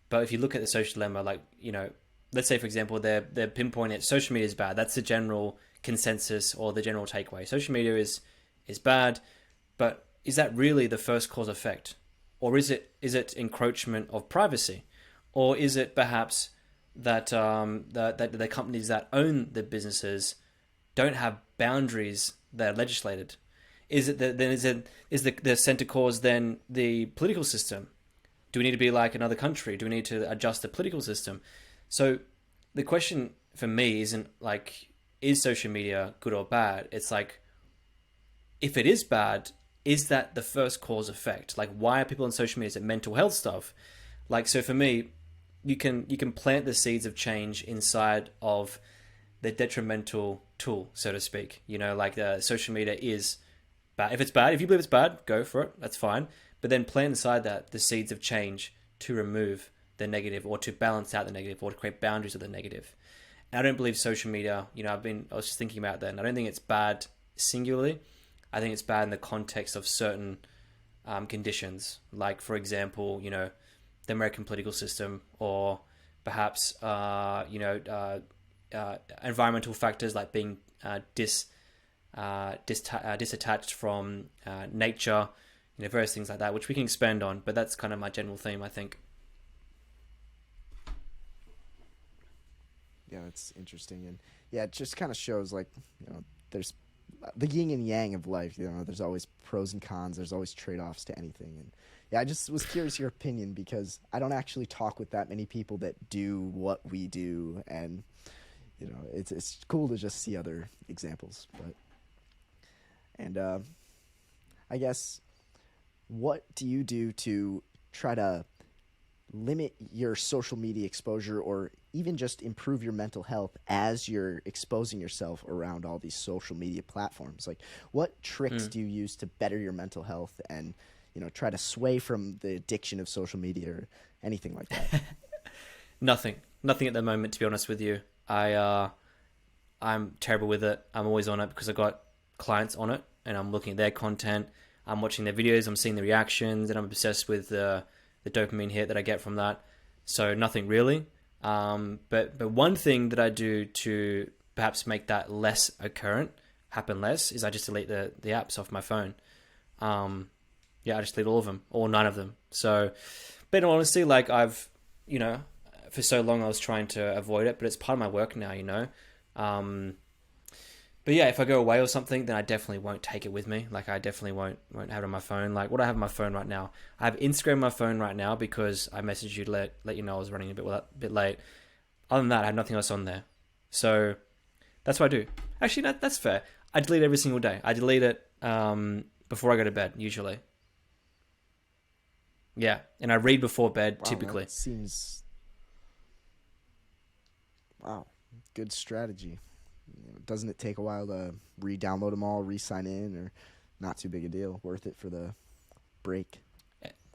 [SPEAKER 2] But if you look at the Social Dilemma, like, let's say, for example, they're pinpointing it, social media is bad. That's the general consensus or the general takeaway. Social media is bad, but is that really the first cause effect? Or is it encroachment of privacy? Or is it perhaps that that the companies that own the businesses don't have boundaries that are legislated? Is the center cause then the political system? Do we need to be like another country? Do we need to adjust the political system? So the question for me isn't like, is social media good or bad? It's like, if it is bad, is that the first cause effect? Like, why are people on social media? Is it mental health stuff? Like, so for me, you can plant the seeds of change inside of the detrimental tool, so to speak. Like social media is bad. If it's bad, if you believe it's bad, go for it. That's fine. But then plant inside that the seeds of change to remove the negative, or to balance out the negative, or to create boundaries of the negative. And I don't believe social media, I was just thinking about that, and I don't think it's bad singularly. I think it's bad in the context of certain conditions, like, for example, the American political system, or perhaps, environmental factors like being disattached from nature, various things like that, which we can expand on, but that's kind of my general theme, I think.
[SPEAKER 1] Yeah, that's interesting. And yeah, it just kind of shows, like, there's the yin and yang of life. There's always pros and cons. There's always trade-offs to anything. And yeah, I just was curious your opinion, because I don't actually talk with that many people that do what we do. And, it's cool to just see other examples. And I guess, what do you do to try to limit your social media exposure, or even just improve your mental health as you're exposing yourself around all these social media platforms? Like, what tricks do you use to better your mental health and, try to sway from the addiction of social media or anything like that?
[SPEAKER 2] Nothing at the moment, to be honest with you. I'm terrible with it. I'm always on it because I've got clients on it, and I'm looking at their content. I'm watching their videos. I'm seeing the reactions, and I'm obsessed with the dopamine hit that I get from that. So nothing really. But one thing that I do to perhaps make that less occurrent, happen less, is I just delete the apps off my phone. I just delete all of them, all 9 of them. So, but in honesty, like, I've, for so long I was trying to avoid it, but it's part of my work now, But yeah, if I go away or something, then I definitely won't take it with me. Like, I definitely won't have it on my phone. Like, what do I have on my phone right now? I have Instagram on my phone right now because I messaged you to let you know I was running a bit late. Other than that, I have nothing else on there. So that's what I do. Actually, that's fair. I delete every single day. I delete it before I go to bed, usually. Yeah, and I read before bed, typically.
[SPEAKER 1] That seems... Wow, good strategy. Doesn't it take a while to re-download them all, re-sign in, or not too big a deal? Worth it for the break?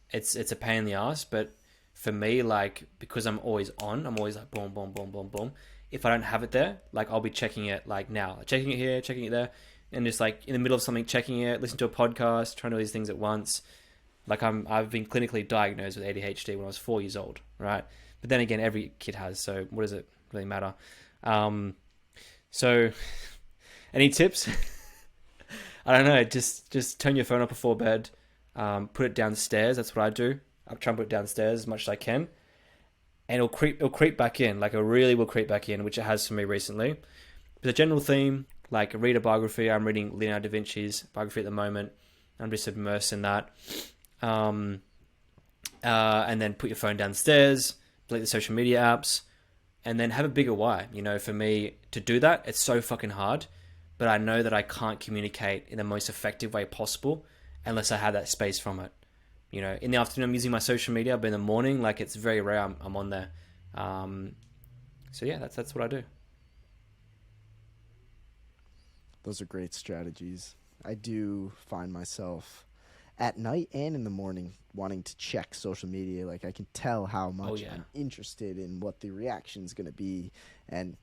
[SPEAKER 2] It's a pain in the ass, but for me, like, because I'm always on, I'm always like boom, boom, boom, boom, boom. If I don't have it there, like, I'll be checking it like now, checking it here, checking it there, and just like in the middle of something, checking it, listening to a podcast, trying to do these things at once. Like, I've been clinically diagnosed with ADHD when I was 4 years old, right? But then again, every kid has, so what does it really matter? So, any tips? I don't know. Just turn your phone off before bed. Put it downstairs. That's what I do. I try and put it downstairs as much as I can, and it'll creep back in. Like, it really will creep back in, which it has for me recently. But the general theme, like, read a biography. I'm reading Leonardo da Vinci's biography at the moment. I'm just immersed in that. And then put your phone downstairs. Delete the social media apps. And then have a bigger why. For me, to do that, it's so fucking hard. But I know that I can't communicate in the most effective way possible unless I have that space from it. In the afternoon, I'm using my social media, but in the morning, like, it's very rare I'm on there. So yeah, that's what I do.
[SPEAKER 1] Those are great strategies. I do find myself at night and in the morning wanting to check social media. Like, I can tell how much I'm interested in what the reaction is going to be. And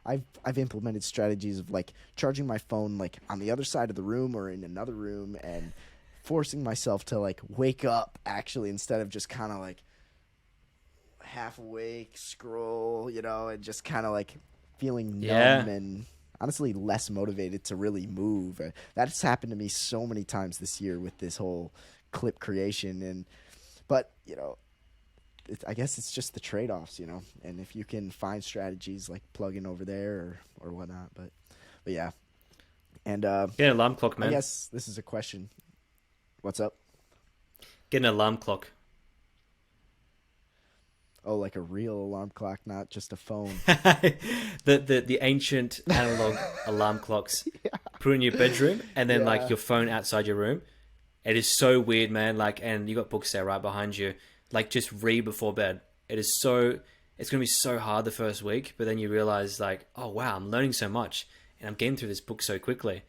[SPEAKER 1] I've implemented strategies of like charging my phone like on the other side of the room or in another room, and forcing myself to like wake up actually, instead of just kind of like half awake, scroll, and just kind of like feeling numb and honestly less motivated to really move. That's happened to me so many times this year with this whole clip creation, but I guess it's just the trade-offs, and if you can find strategies like plugging over there or whatnot, but yeah. And
[SPEAKER 2] get an alarm clock, man.
[SPEAKER 1] I guess this is a question. What's up?
[SPEAKER 2] Get an alarm clock.
[SPEAKER 1] Oh, like a real alarm clock, not just a phone.
[SPEAKER 2] the ancient analog alarm clocks. Yeah. Put in your bedroom, and then like your phone outside your room. It is so weird, man. Like, and you got books there right behind you. Like, just read before bed. It's going to be so hard the first week, but then you realize like, oh wow, I'm learning so much, and I'm getting through this book so quickly.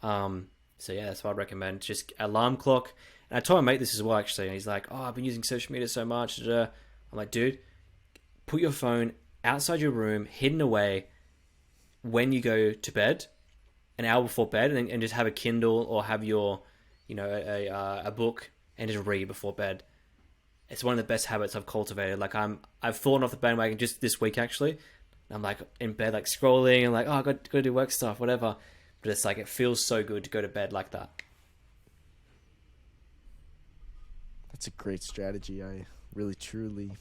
[SPEAKER 2] So yeah, that's what I'd recommend. Just alarm clock. And I told my mate this as well, actually. And he's like, oh, I've been using social media so much. I'm like, dude, put your phone outside your room, hidden away when you go to bed, an hour before bed, and just have a Kindle or have your, a book and just read before bed. It's one of the best habits I've cultivated. Like I've fallen off the bandwagon just this week, actually. I'm like in bed, like scrolling and like, oh, I got to do work stuff, whatever. But it's like, it feels so good to go to bed like that.
[SPEAKER 1] That's a great strategy. I really, truly,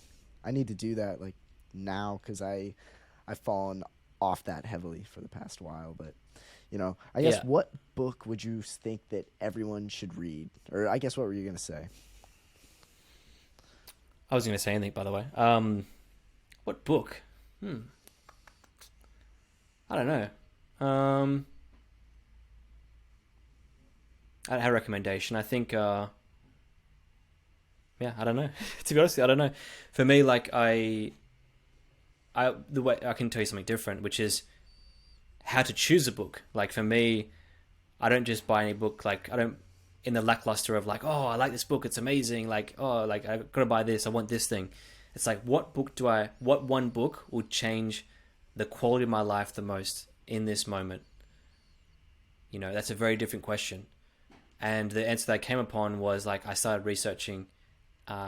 [SPEAKER 1] I need to do that like now, because I've fallen off that heavily for the past while. But, I guess what book would you think that everyone should read? Or I guess what were you going to say?
[SPEAKER 2] I wasn't going to say anything, by the way. What book? I don't know. I had a recommendation. I think, I don't know. To be honest, I don't know. For me, like the way I can tell you something different, which is how to choose a book. Like for me, I don't just buy any book. Like I don't, in the lackluster of like, oh, I like this book, it's amazing. Like, oh, like I've got to buy this. I want this thing. It's like, what one book will change the quality of my life the most in this moment? That's a very different question. And the answer that I came upon was like, I started researching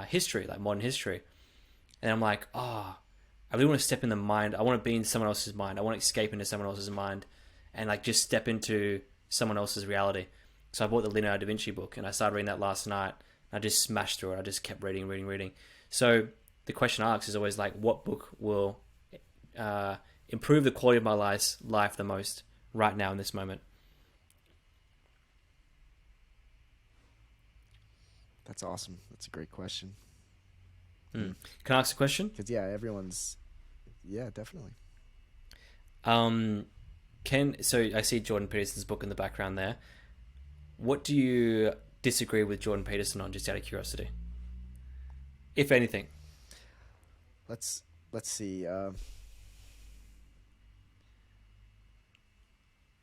[SPEAKER 2] history, like modern history. And I'm like, oh, I really want to step in the mind. I want to be in someone else's mind. I want to escape into someone else's mind and like just step into someone else's reality. So I bought the Leonardo da Vinci book and I started reading that last night. I just smashed through it. I just kept reading. So the question I ask is always like, what book will improve the quality of my life the most right now in this moment?
[SPEAKER 1] That's awesome. That's a great question.
[SPEAKER 2] Can I ask a question?
[SPEAKER 1] Because definitely.
[SPEAKER 2] So I see Jordan Peterson's book in the background there. What do you disagree with Jordan Peterson on, just out of curiosity, if anything?
[SPEAKER 1] Let's see.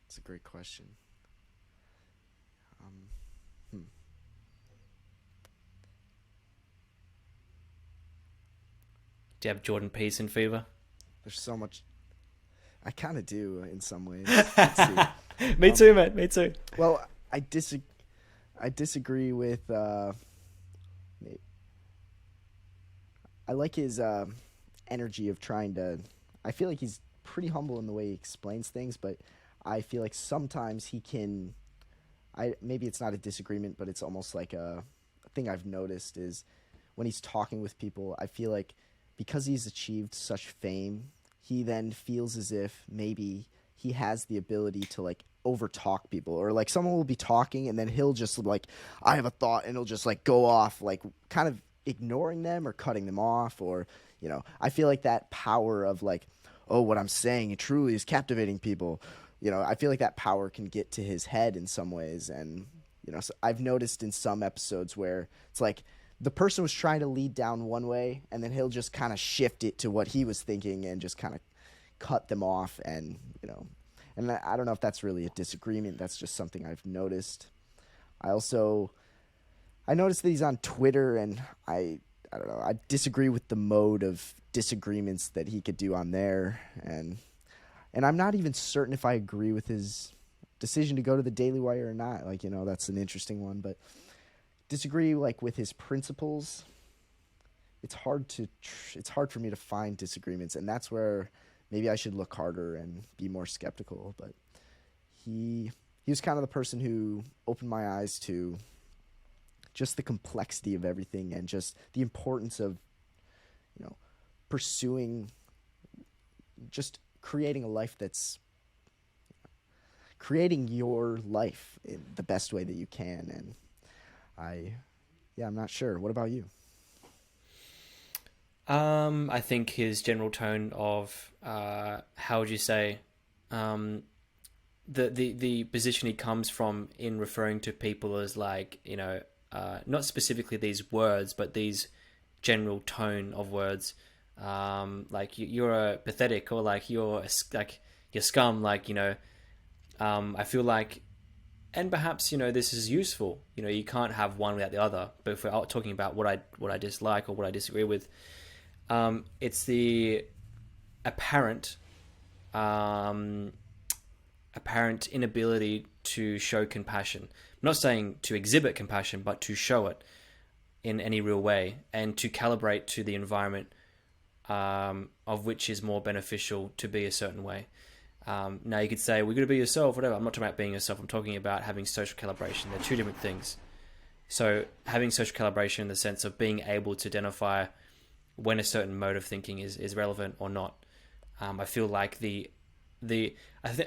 [SPEAKER 1] It's a great question.
[SPEAKER 2] Do you have Jordan Peterson fever?
[SPEAKER 1] There's so much. I kind of do in some ways. Let's see.
[SPEAKER 2] Me too, mate. Me too.
[SPEAKER 1] Well, I disagree with. I like his energy of trying to. I feel like he's pretty humble in the way he explains things, but I feel like sometimes he can. Maybe it's not a disagreement, but it's almost like a thing I've noticed is when he's talking with people. I feel like because he's achieved such fame, he then feels as if maybe he has the ability to like overtalk people, or like someone will be talking and then he'll just like, I have a thought, and he'll just like go off, like kind of ignoring them or cutting them off, or I feel like that power of like, oh, what I'm saying it truly is captivating people. I feel like that power can get to his head in some ways, and so I've noticed in some episodes where it's like the person was trying to lead down one way, and then he'll just kind of shift it to what he was thinking and just kind of cut them off, and and I don't know if that's really a disagreement. That's just something I've noticed. I noticed that he's on Twitter, and I don't know. I disagree with the mode of disagreements that he could do on there, and And I'm not even certain if I agree with his decision to go to the Daily Wire or not. Like, that's an interesting one, but disagree like with his principles. It's hard for me to find disagreements, and that's where maybe I should look harder and be more skeptical. But he was kind of the person who opened my eyes to just the complexity of everything and just the importance of, pursuing, just creating a life that's creating your life in the best way that you can. And I'm not sure. What about you?
[SPEAKER 2] I think his general tone of, how would you say, the position he comes from in referring to people as like, not specifically these words, but these general tone of words, like you're a pathetic, or like you're scum, like, I feel like, and perhaps, this is useful, you can't have one without the other, but if we're talking about what I dislike or what I disagree with, it's the apparent inability to show compassion. I'm not saying to exhibit compassion, but to show it in any real way, and to calibrate to the environment of which is more beneficial to be a certain way. Now you could say, we're going to be yourself, whatever. I'm not talking about being yourself. I'm talking about having social calibration. They're two different things. So having social calibration in the sense of being able to identify when a certain mode of thinking is relevant or not. I feel like I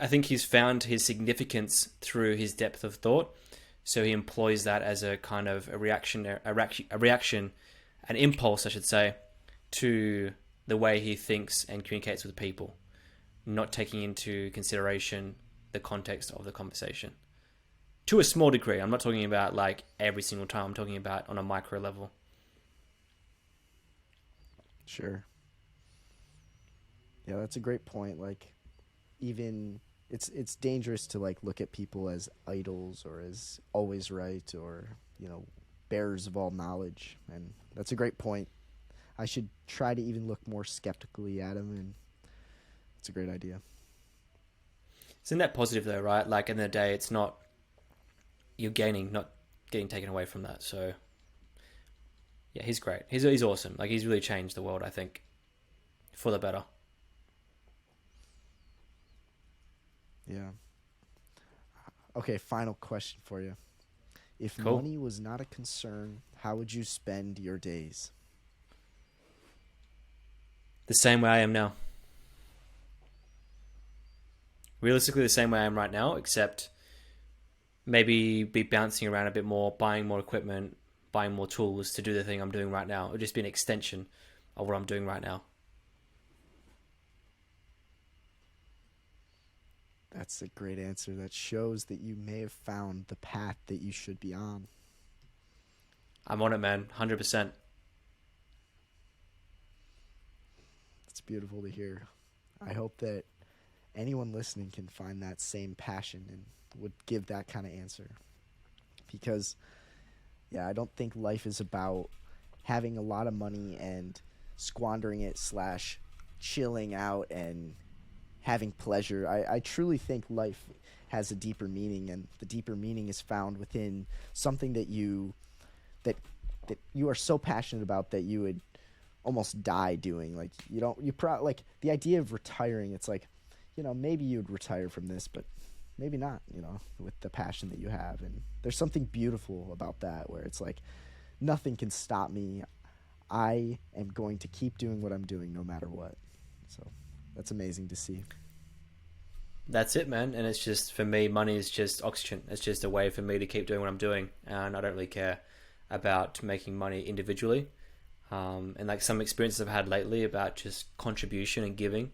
[SPEAKER 2] think he's found his significance through his depth of thought. So he employs that as a kind of a reaction, an impulse, I should say, to the way he thinks and communicates with people, not taking into consideration the context of the conversation. To a small degree. I'm not talking about like every single time. I'm talking about on a micro level.
[SPEAKER 1] Sure. Yeah, that's a great point. Like, even it's dangerous to like look at people as idols or as always right, or bearers of all knowledge. And that's a great point. I should try to even look more skeptically at him, and it's a great idea.
[SPEAKER 2] Isn't that positive though, right? Like, in the day, it's not you're gaining, not getting taken away from that. So yeah, he's great. He's awesome. Like, he's really changed the world, I think, for the better.
[SPEAKER 1] Yeah. Okay, final question for you. If
[SPEAKER 2] Cool.
[SPEAKER 1] money was not a concern, how would you spend your days?
[SPEAKER 2] The same way I am now. Realistically, the same way I am right now, except maybe be bouncing around a bit more, buying more equipment, buying more tools to do the thing I'm doing right now. It would just be an extension of what I'm doing right now.
[SPEAKER 1] That's a great answer. That shows that you may have found the path that you should be on.
[SPEAKER 2] I'm on it, man. 100%.
[SPEAKER 1] It's beautiful to hear. I hope that anyone listening can find that same passion and would give that kind of answer. Because, I don't think life is about having a lot of money and squandering it / chilling out and having pleasure. I truly think life has a deeper meaning, and the deeper meaning is found within something that you are so passionate about that you would almost die doing. Like, like the idea of retiring, it's like, maybe you'd retire from this, but maybe not, with the passion that you have. And there's something beautiful about that, where it's like, nothing can stop me. I am going to keep doing what I'm doing no matter what. So that's amazing to see.
[SPEAKER 2] That's it, man. And it's just, for me, money is just oxygen. It's just a way for me to keep doing what I'm doing. And I don't really care about making money individually. And like some experiences I've had lately about just contribution and giving.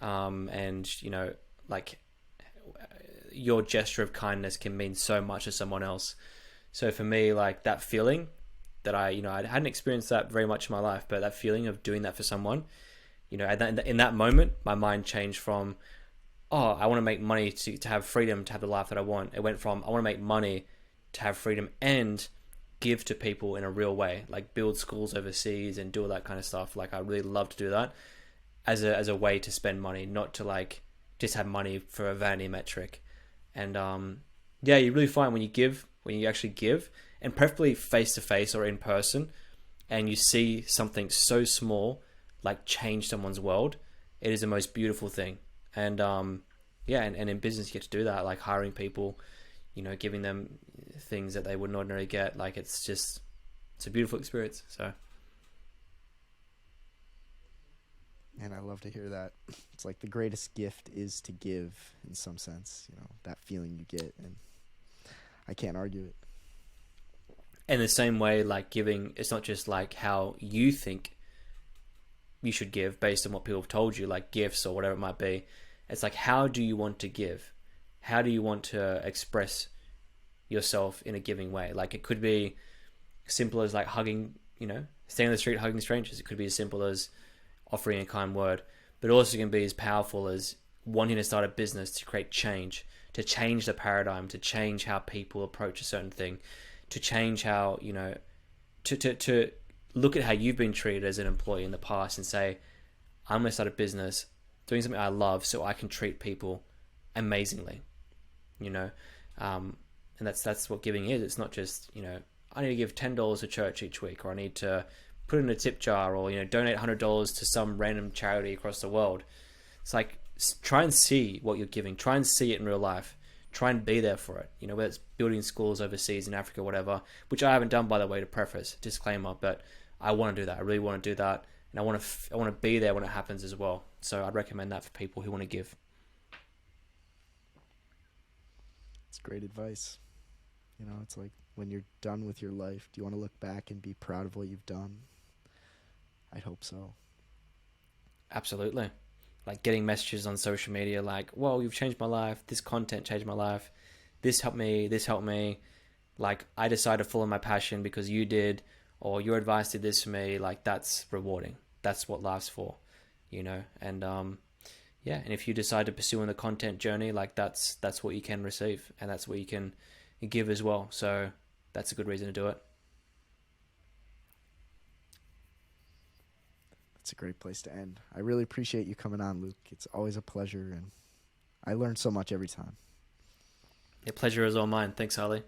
[SPEAKER 2] And, like your gesture of kindness can mean so much to someone else. So for me, like that feeling that I hadn't experienced that very much in my life, but that feeling of doing that for someone, in that moment, my mind changed from, I want to make money to have freedom, to have the life that I want. It went from, I want to make money to have freedom and give to people in a real way, like build schools overseas and do all that kind of stuff. Like, I really love to do that as a way to spend money, not to like just have money for a vanity metric. And yeah, you really find when you actually give, and preferably face to face or in person, and you see something so small like change someone's world, it is the most beautiful thing. And yeah, and in business you get to do that, like hiring people, giving them things that they wouldn't ordinarily get. Like it's a beautiful experience. So.
[SPEAKER 1] And I love to hear that. It's like the greatest gift is to give in some sense, that feeling you get, and I can't argue it.
[SPEAKER 2] In the same way, like giving, it's not just like how you think you should give based on what people have told you, like gifts or whatever it might be. It's like, how do you want to give? How do you want to express yourself in a giving way? Like it could be simple as like hugging, staying on the street, hugging strangers. It could be as simple as offering a kind word, but it also can be as powerful as wanting to start a business to create change, to change the paradigm, to change how people approach a certain thing, to change how, to look at how you've been treated as an employee in the past and say, I'm going to start a business doing something I love so I can treat people amazingly, and that's what giving is. It's not just, I need to give $10 to church each week, or I need to put in a tip jar, or donate $100 to some random charity across the world. It's like, try and see what you're giving, try and see it in real life, try and be there for it, whether it's building schools overseas in Africa, whatever, which I haven't done, by the way, to preface, disclaimer, but I want to do that. I really want to do that, and I want to be there when it happens as well. So I'd recommend that for people who want to give.
[SPEAKER 1] It's great advice. It's like, when you're done with your life, do you want to look back and be proud of what you've done? I hope so.
[SPEAKER 2] Absolutely. Like getting messages on social media like, whoa, you've changed my life. This content changed my life. This helped me. This helped me. Like, I decided to follow my passion because you did, or your advice did this for me. Like, that's rewarding. That's what life's for, and yeah. And if you decide to pursue in the content journey, like that's what you can receive, and that's what you can give as well. So that's a good reason to do it.
[SPEAKER 1] That's a great place to end. I really appreciate you coming on, Luke. It's always a pleasure, and I learn so much every time.
[SPEAKER 2] The pleasure is all mine. Thanks, Harley.